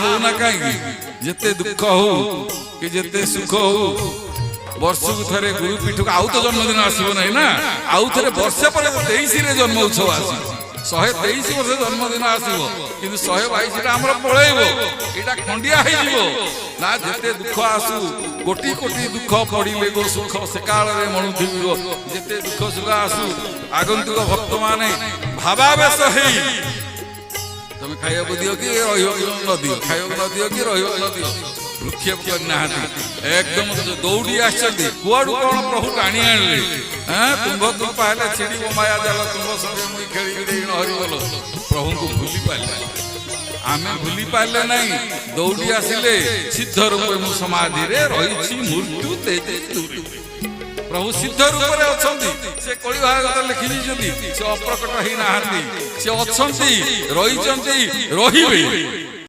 होना कहीं जिते दुख हो कि जिते सुख हो वर्षक थे गुरुपीठ को आउ तो जन्मदिन आसो ना ना आउ थे वर्षे पर 23 जन्म उत्सव आस 123 वर्ष जन्मदिन आसो कि 122 आम पलैब यहाँ खंडिया ना जिते दुख आसू कोटी कोटी दुख पड़े गो सुख से काल में मणुथि जिते दुख सुख आसू आगंतुक भक्त माने भावावेश है तुम खाइबा दियो कि न दियो खाइबा न दियो कि न दियो भ्रुक्षेप करना एकदम दौड़ी आछंती कुआडू कौन प्रभु टाणी आनले तुम्भ तुम पाले छिड़ी माया जाल तुम संगे मुई खेली हरिबोल प्रभु को भूली पाले आमे भूली पाले नहीं दौड़ी आसिले सिद्ध रूप मु समाधि रे रही मृत्यु तेजे दूरी प्रभु सिद्ध रूप में अछंती से कଳି भागवत लिखि दिछंती से अप्रकट ही नाहंती से अछंती रहिचंती रहिबे